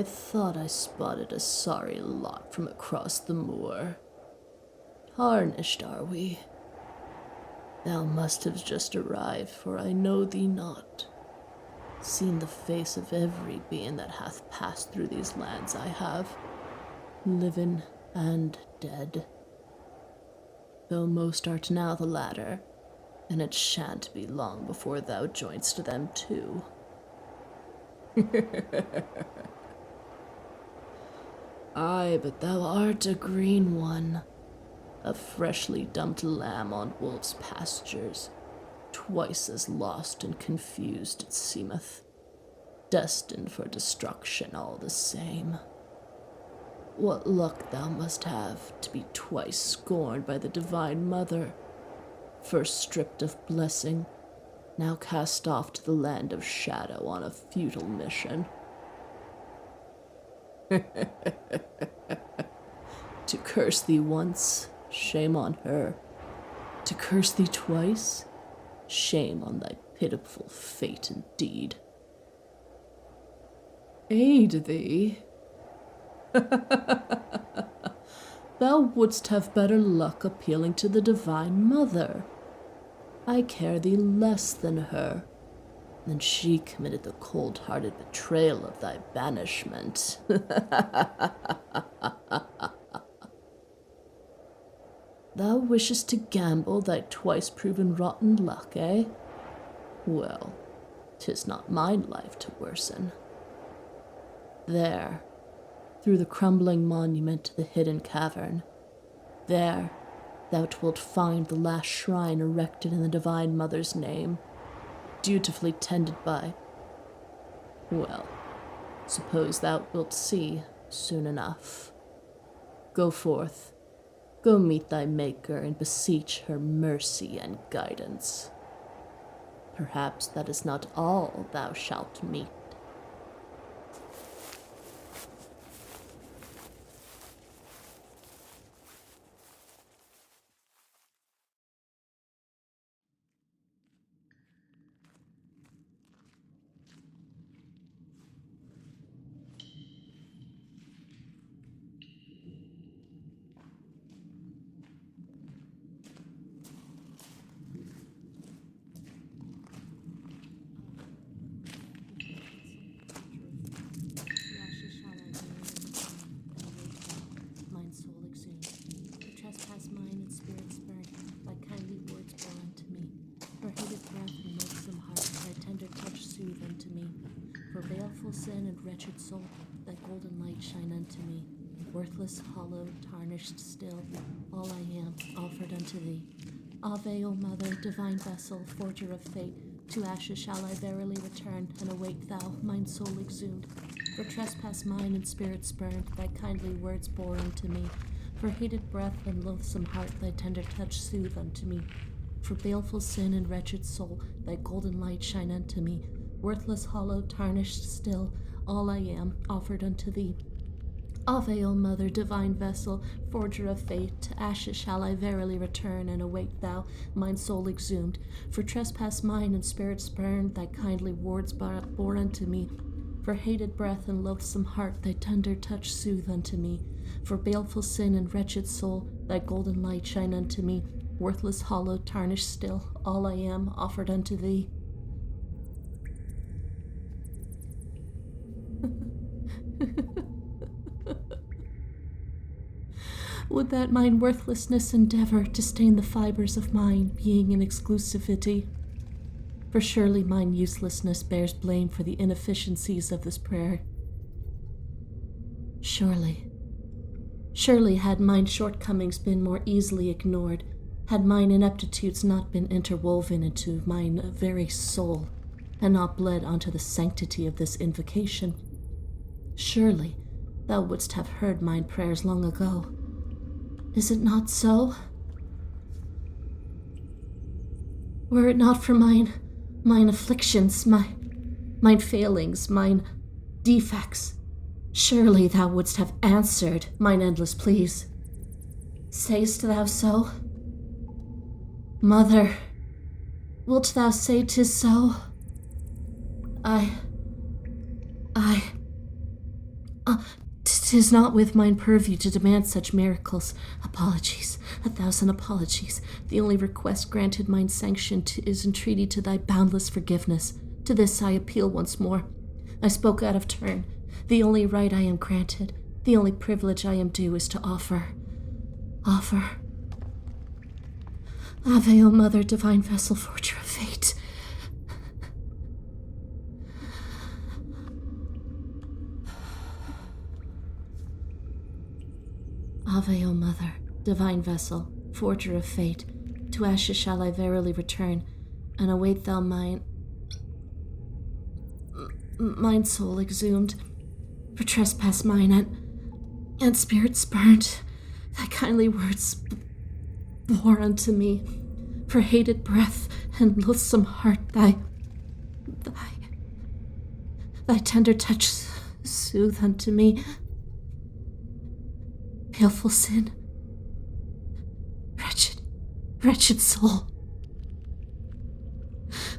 I thought I spotted a sorry lot from across the moor. Tarnished are we? Thou must have just arrived, for I know thee not. Seen the face of every being that hath passed through these lands I have, living and dead. Though most art now the latter, and it shan't be long before thou joinst them too. Aye, but thou art a green one, a freshly dumped lamb on wolves' pastures, twice as lost and confused it seemeth, destined for destruction all the same. What luck thou must have to be twice scorned by the Divine Mother, first stripped of blessing, now cast off to the land of shadow on a futile mission. To curse thee once, shame on her. To curse thee twice, shame on thy pitiful fate indeed. Aid thee? Thou wouldst have better luck appealing to the Divine Mother. I care thee less than her, then she committed the cold-hearted betrayal of thy banishment. Thou wishest to gamble thy twice-proven rotten luck, eh? Well, 'tis not mine life to worsen. There, through the crumbling monument to the hidden cavern, there thou wilt find the last shrine erected in the Divine Mother's name, dutifully tended by, well, suppose thou wilt see soon enough. Go forth, go meet thy Maker and beseech her mercy and guidance. Perhaps that is not all thou shalt meet. Sin and wretched soul, thy golden light shine unto me. Worthless, hollow, tarnished still, all I am, offered unto thee. Ave, O Mother, divine vessel, forger of fate, to ashes shall I verily return, and await thou, mine soul exhumed. For trespass mine and spirit spurned, thy kindly words bore unto me. For hated breath and loathsome heart, thy tender touch soothe unto me. For baleful sin and wretched soul, thy golden light shine unto me. Worthless, hollow, tarnished still, all I am, offered unto thee. Ave, O Mother, divine vessel, forger of fate, to ashes shall I verily return, and await thou, mine soul exhumed. For trespass mine and spirit spurned, thy kindly words bore unto me. For hated breath and loathsome heart, thy tender touch soothe unto me. For baleful sin and wretched soul, thy golden light shine unto me. Worthless, hollow, tarnished still, all I am, offered unto thee. Would that mine worthlessness endeavor to stain the fibers of mine being in exclusivity? For surely mine uselessness bears blame for the inefficiencies of this prayer. Surely had mine shortcomings been more easily ignored, had mine ineptitudes not been interwoven into mine very soul, and not bled onto the sanctity of this invocation, surely thou wouldst have heard mine prayers long ago. Is it not so? Were it not for mine afflictions, mine failings, mine defects, surely thou wouldst have answered mine endless pleas. Sayst thou so? Mother, wilt thou say 'tis 'Tis not with mine purview to demand such miracles. Apologies, 1,000 apologies. The only request granted mine sanction is entreaty to thy boundless forgiveness. To this I appeal once more. I spoke out of turn. The only right I am granted, the only privilege I am due is to offer. Ave, O Mother, divine vessel, forger of fate. Ave, O Mother, divine vessel, forger of fate, to ashes shall I verily return, and await thou mine soul exhumed, for trespass mine, and spirit spurned. Thy kindly words bore unto me, for hated breath and loathsome heart, thy tender touch soothe unto me. Baleful sin, wretched soul,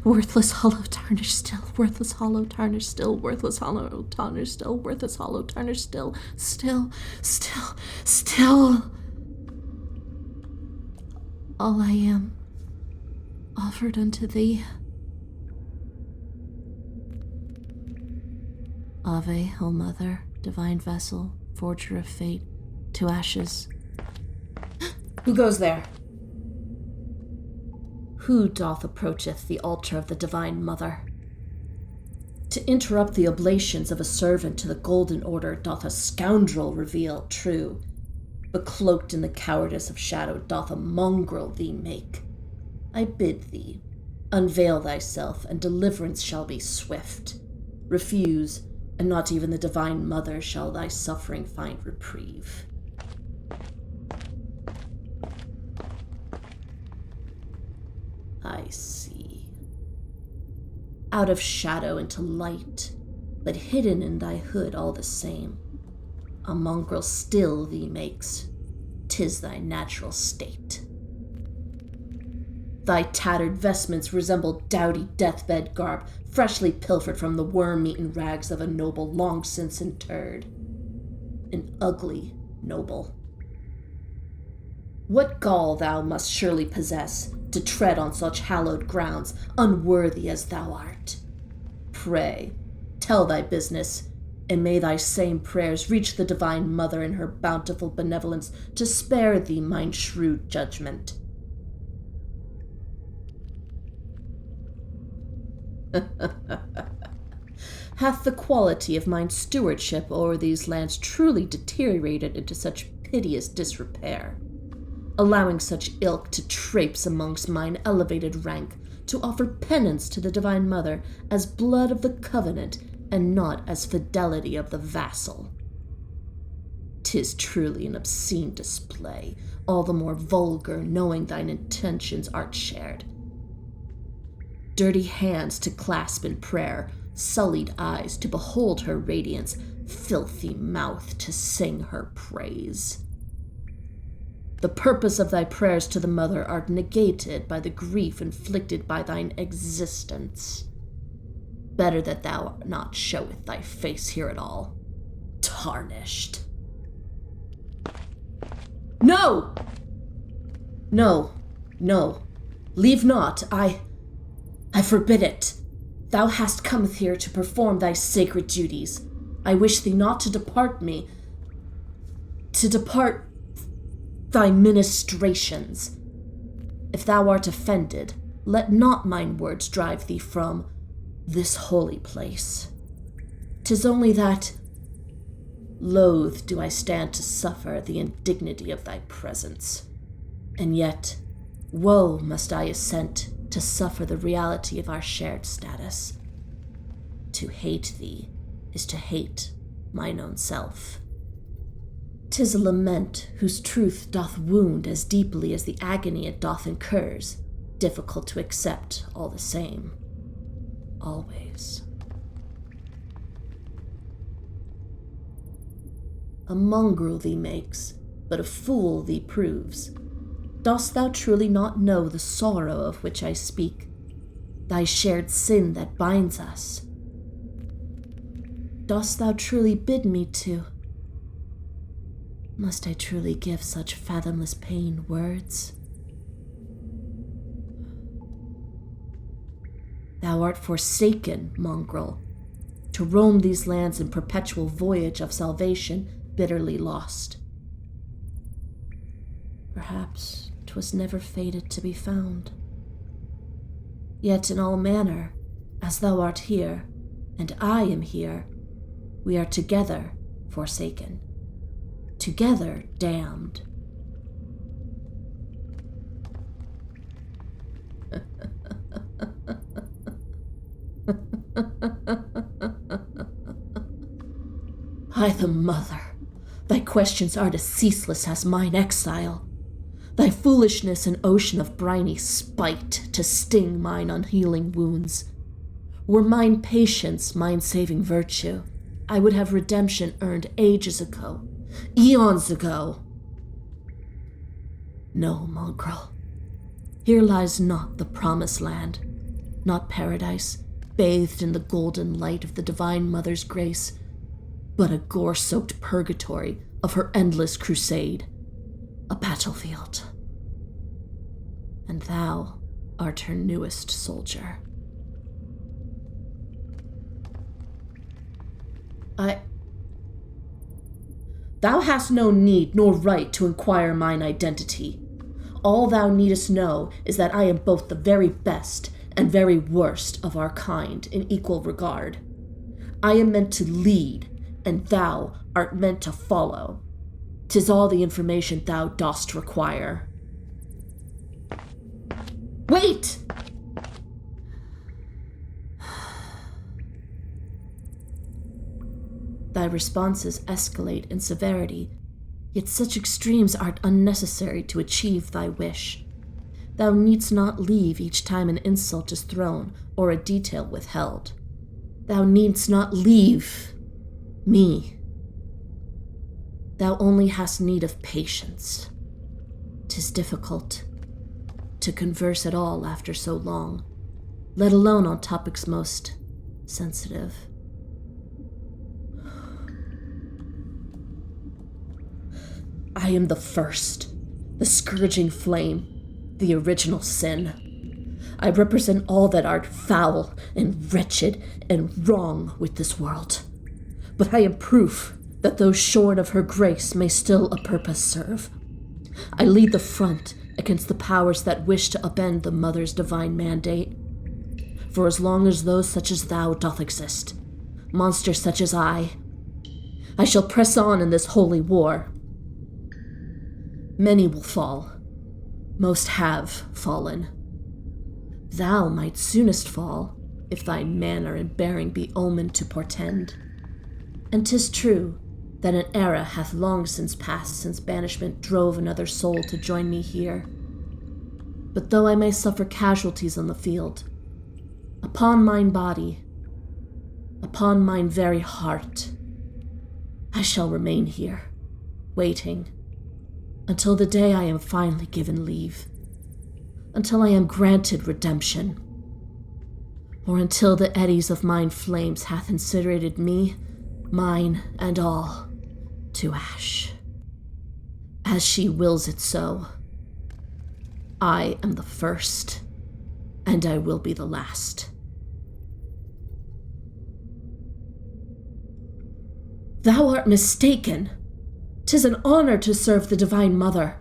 worthless, hollow, tarnished still, worthless, hollow, tarnished still, worthless, hollow, tarnished still, worthless, hollow, tarnished still, still. All I am, offered unto thee. Ave, O Mother, divine vessel, forger of fate, to ashes. Who goes there? Who doth approacheth the altar of the divine Mother? To interrupt the oblations of a servant to the golden order doth a scoundrel reveal true, but cloaked in the cowardice of shadow doth a mongrel thee make. I bid thee, unveil thyself, and deliverance shall be swift. Refuse, and not even the divine Mother shall thy suffering find reprieve. I see. Out of shadow into light, but hidden in thy hood all the same. A mongrel still thee makes, 'tis thy natural state. Thy tattered vestments resemble dowdy deathbed garb, freshly pilfered from the worm-eaten rags of a noble long since interred. An ugly noble. What gall thou must surely possess to tread on such hallowed grounds, unworthy as thou art. Pray, tell thy business, and may thy same prayers reach the divine Mother in her bountiful benevolence to spare thee mine shrewd judgment. Hath the quality of mine stewardship o'er these lands truly deteriorated into such piteous disrepair, allowing such ilk to traipse amongst mine elevated rank, to offer penance to the divine Mother as blood of the covenant and not as fidelity of the vassal? 'Tis truly an obscene display, all the more vulgar knowing thine intentions art shared. Dirty hands to clasp in prayer, sullied eyes to behold her radiance, filthy mouth to sing her praise. The purpose of thy prayers to the Mother art negated by the grief inflicted by thine existence. Better that thou not showeth thy face here at all, tarnished. No! No, leave not, I forbid it. Thou hast come here to perform thy sacred duties. I wish thee not to depart thy ministrations. If thou art offended, let not mine words drive thee from this holy place. 'Tis only that, loath do I stand to suffer the indignity of thy presence, and yet woe must I assent to suffer the reality of our shared status. To hate thee is to hate mine own self. 'Tis a lament whose truth doth wound as deeply as the agony it doth incurs, difficult to accept all the same, always. A mongrel thee makes, but a fool thee proves. Dost thou truly not know the sorrow of which I speak, thy shared sin that binds us? Dost thou truly bid me to Must I truly give such fathomless pain words? Thou art forsaken, mongrel, to roam these lands in perpetual voyage of salvation, bitterly lost. Perhaps 'twas never fated to be found. Yet in all manner, as thou art here, and I am here, we are together forsaken, together damned. I, the mother, thy questions are as ceaseless as mine exile, thy foolishness an ocean of briny spite to sting mine unhealing wounds. Were mine patience mine saving virtue, I would have redemption earned ages ago, eons ago. No, mongrel, here lies not the promised land, not paradise, bathed in the golden light of the Divine Mother's grace, but a gore-soaked purgatory of her endless crusade, a battlefield. And thou art her newest soldier. Thou hast no need nor right to inquire mine identity. All thou needest know is that I am both the very best and very worst of our kind in equal regard. I am meant to lead, and thou art meant to follow. 'Tis all the information thou dost require. Wait! Thy responses escalate in severity, yet such extremes are unnecessary to achieve thy wish. Thou needst not leave each time an insult is thrown or a detail withheld. Thou needst not leave me. Thou only hast need of patience. 'Tis difficult to converse at all after so long, let alone on topics most sensitive. I am the first, the scourging flame, the original sin. I represent all that art foul and wretched and wrong with this world. But I am proof that those shorn of her grace may still a purpose serve. I lead the front against the powers that wish to upend the Mother's divine mandate. For as long as those such as thou doth exist, monsters such as I shall press on in this holy war. Many will fall. Most have fallen. Thou might soonest fall, if thy manner and bearing be omened to portend. And 'tis true that an era hath long since passed since banishment drove another soul to join me here. But though I may suffer casualties on the field, upon mine body, upon mine very heart, I shall remain here, waiting, until the day I am finally given leave, until I am granted redemption, or until the eddies of mine flames hath incinerated me, mine and all, to ash. As she wills it so. I am the first, and I will be the last. Thou art mistaken. 'Tis an honor to serve the Divine Mother,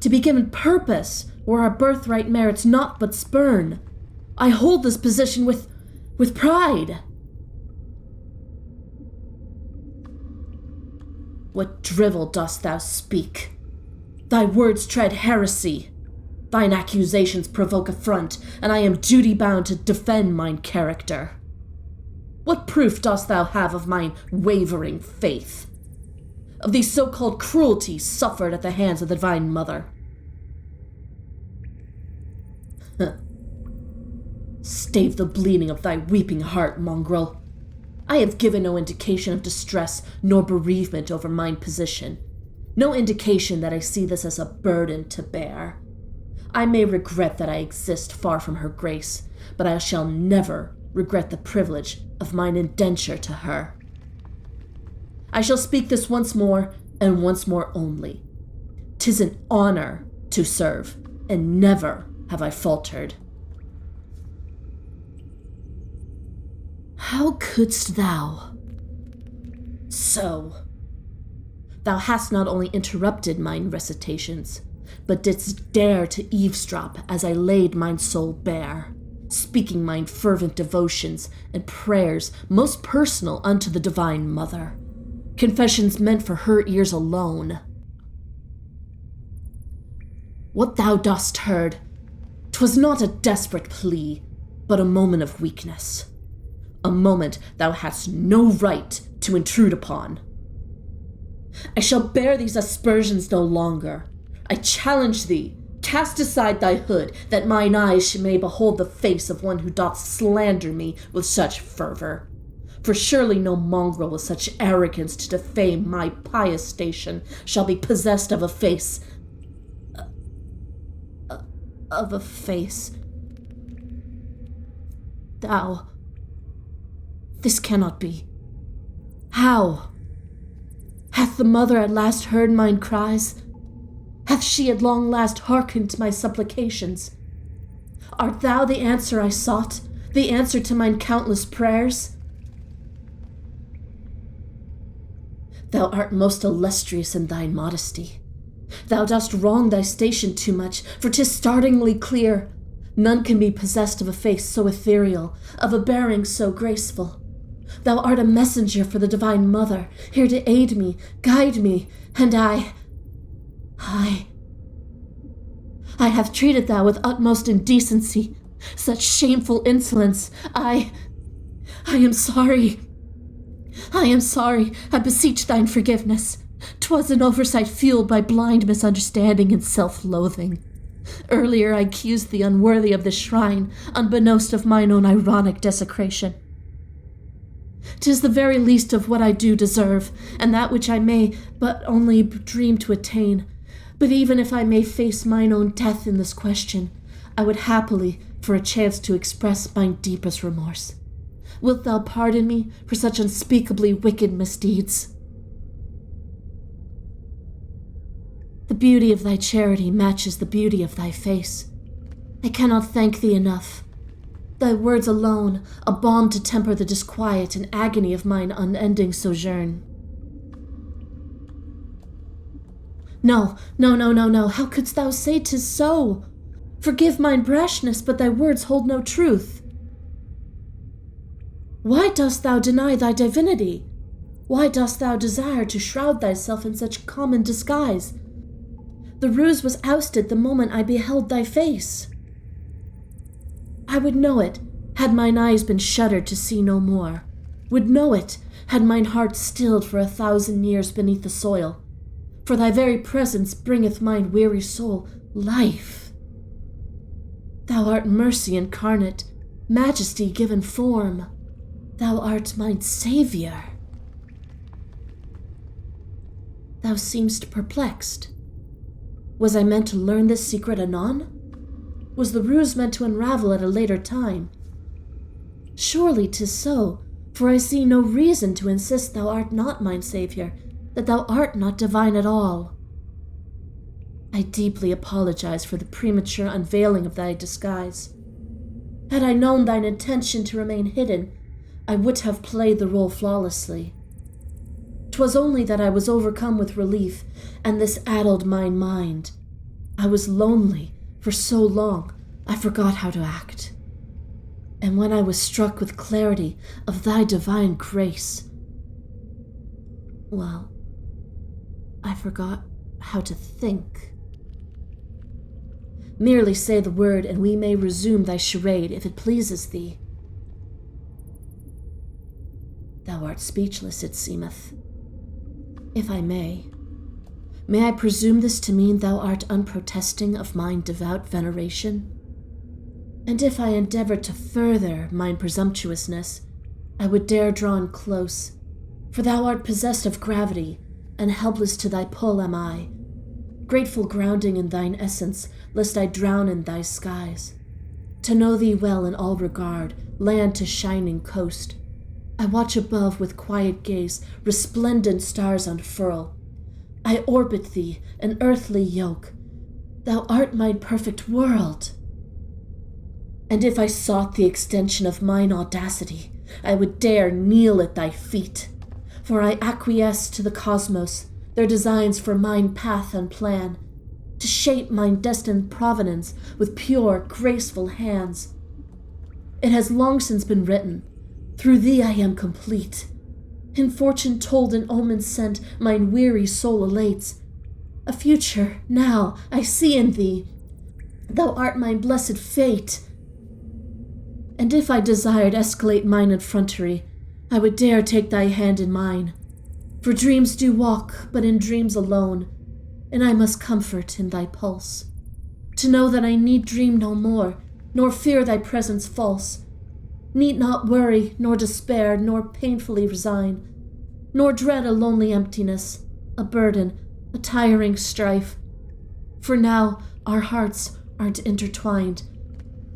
to be given purpose where our birthright merits naught but spurn. I hold this position with pride. What drivel dost thou speak? Thy words tread heresy. Thine accusations provoke affront, and I am duty-bound to defend mine character. What proof dost thou have of mine wavering faith? Of these so-called cruelties suffered at the hands of the Divine Mother? Stave the bleeding of thy weeping heart, mongrel. I have given no indication of distress nor bereavement over mine position, no indication that I see this as a burden to bear. I may regret that I exist far from her grace, but I shall never regret the privilege of mine indenture to her. I shall speak this once more, and once more only. 'Tis an honor to serve, and never have I faltered. How couldst thou? So, thou hast not only interrupted mine recitations, but didst dare to eavesdrop as I laid mine soul bare, speaking mine fervent devotions and prayers most personal unto the Divine Mother, confessions meant for her ears alone. What thou dost heard, 'twas not a desperate plea, but a moment of weakness, a moment thou hadst no right to intrude upon. I shall bear these aspersions no longer. I challenge thee, cast aside thy hood, that mine eyes may behold the face of one who doth slander me with such fervor. For surely no mongrel with such arrogance to defame my pious station shall be possessed of a face. Thou. This cannot be. How? Hath the mother at last heard mine cries? Hath she at long last hearkened to my supplications? Art thou the answer I sought, the answer to mine countless prayers? Thou art most illustrious in thine modesty. Thou dost wrong thy station too much, for 'tis startlingly clear. None can be possessed of a face so ethereal, of a bearing so graceful. Thou art a messenger for the Divine Mother, here to aid me, guide me, and I have treated thou with utmost indecency, such shameful insolence. I am sorry. I am sorry. I beseech thine forgiveness. 'Twas an oversight fueled by blind misunderstanding and self-loathing. Earlier I accused thee unworthy of this shrine, unbeknownst of mine own ironic desecration. 'Tis the very least of what I do deserve, and that which I may but only dream to attain. But even if I may face mine own death in this question, I would happily for a chance to express mine deepest remorse. Wilt thou pardon me for such unspeakably wicked misdeeds? The beauty of thy charity matches the beauty of thy face. I cannot thank thee enough. Thy words alone, a balm to temper the disquiet and agony of mine unending sojourn. No, how couldst thou say 'tis so? Forgive mine brashness, but thy words hold no truth. Why dost thou deny thy divinity? Why dost thou desire to shroud thyself in such common disguise? The ruse was ousted the moment I beheld thy face. I would know it, had mine eyes been shuttered to see no more. Would know it, had mine heart stilled for 1,000 years beneath the soil. For thy very presence bringeth mine weary soul life. Thou art mercy incarnate, majesty given form. Thou art mine savior. Thou seemst perplexed. Was I meant to learn this secret anon? Was the ruse meant to unravel at a later time? Surely 'tis so, for I see no reason to insist thou art not mine savior, that thou art not divine at all. I deeply apologize for the premature unveiling of thy disguise. Had I known thine intention to remain hidden, I would have played the role flawlessly. 'Twas only that I was overcome with relief, and this addled mine mind. I was lonely for so long, I forgot how to act. And when I was struck with clarity of thy divine grace, well, I forgot how to think. Merely say the word, and we may resume thy charade if it pleases thee. Thou art speechless, it seemeth. If I may I presume this to mean thou art unprotesting of mine devout veneration? And if I endeavor to further mine presumptuousness, I would dare draw in close, for thou art possessed of gravity, and helpless to thy pull am I, grateful grounding in thine essence, lest I drown in thy skies. To know thee well in all regard, land to shining coast, I watch above with quiet gaze resplendent stars unfurl, I orbit thee, an earthly yoke. Thou art mine perfect world. And if I sought the extension of mine audacity, I would dare kneel at thy feet. For I acquiesce to the cosmos, their designs for mine path and plan, to shape mine destined provenance with pure, graceful hands. It has long since been written, through thee I am complete. In fortune told and omen sent, mine weary soul elates. A future, now, I see in thee. Thou art mine blessed fate. And if I desired escalate mine effrontery, I would dare take thy hand in mine. For dreams do walk, but in dreams alone, and I must comfort in thy pulse. To know that I need dream no more, nor fear thy presence false. Need not worry, nor despair, nor painfully resign, nor dread a lonely emptiness, a burden, a tiring strife. For now our hearts aren't intertwined.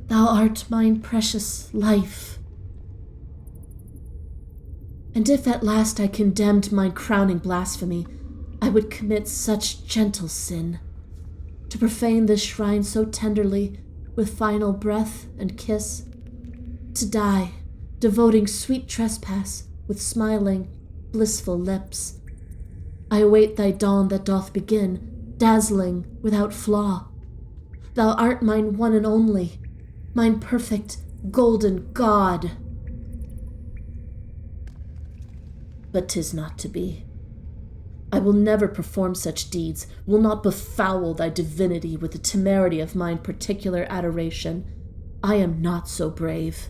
Thou art mine precious life. And if at last I condemned mine crowning blasphemy, I would commit such gentle sin, to profane this shrine so tenderly, with final breath and kiss, to die, devoting sweet trespass with smiling, blissful lips. I await thy dawn that doth begin, dazzling, without flaw. Thou art mine one and only, mine perfect, golden God. But 'tis not to be. I will never perform such deeds, will not befoul thy divinity with the temerity of mine particular adoration. I am not so brave,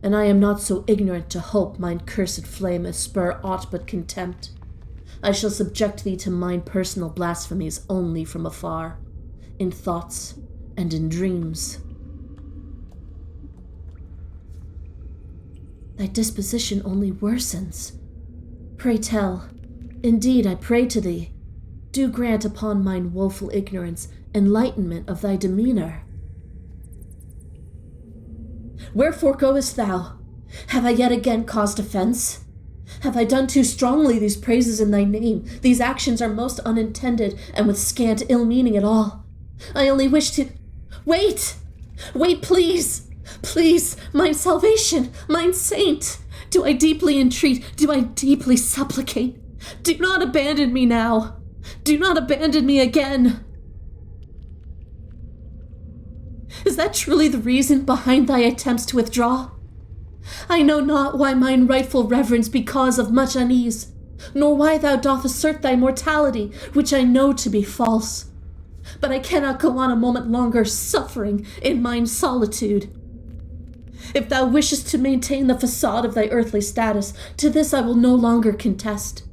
and I am not so ignorant to hope mine cursed flame spur aught but contempt. I shall subject thee to mine personal blasphemies only from afar, in thoughts and in dreams. Thy disposition only worsens. Pray tell, indeed I pray to thee, do grant upon mine woeful ignorance enlightenment of thy demeanor. Wherefore goest thou? Have I yet again caused offense? Have I done too strongly these praises in thy name? These actions are most unintended and with scant ill meaning at all. I only wish to— Wait! Wait, please! Please, mine salvation, mine saint! Do I deeply entreat, do I deeply supplicate? Do not abandon me now! Do not abandon me again! Is that truly the reason behind thy attempts to withdraw? I know not why mine rightful reverence be cause of much unease, nor why thou doth assert thy mortality, which I know to be false. But I cannot go on a moment longer suffering in mine solitude. If thou wishest to maintain the facade of thy earthly status, to this I will no longer contest.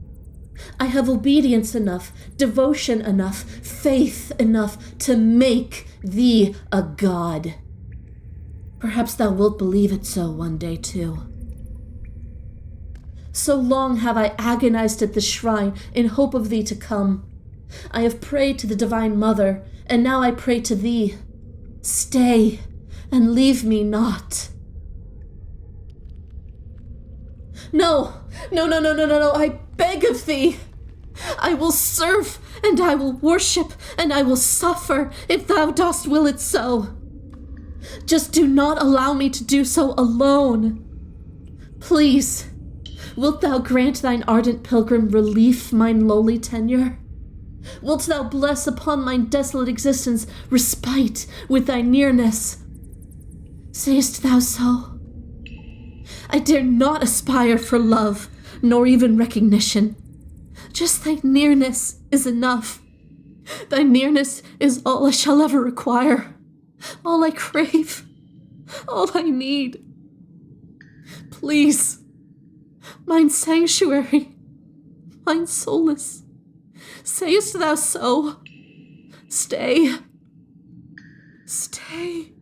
I have obedience enough, devotion enough, faith enough to make thee a god. Perhaps thou wilt believe it so one day too. So long have I agonized at the shrine in hope of thee to come. I have prayed to the Divine Mother, and now I pray to thee. Stay, and leave me not. No, I beg of thee. I will serve, and I will worship, and I will suffer, if thou dost will it so. Just do not allow me to do so alone. Please, wilt thou grant thine ardent pilgrim relief mine lowly tenure? Wilt thou bless upon mine desolate existence respite with thy nearness? Sayest thou so? I dare not aspire for love, nor even recognition. Just thy nearness is enough. Thy nearness is all I shall ever require, all I crave, all I need. Please, mine sanctuary, mine solace, sayest thou so? Stay, stay,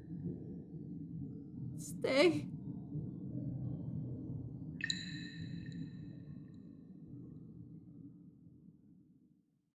stay.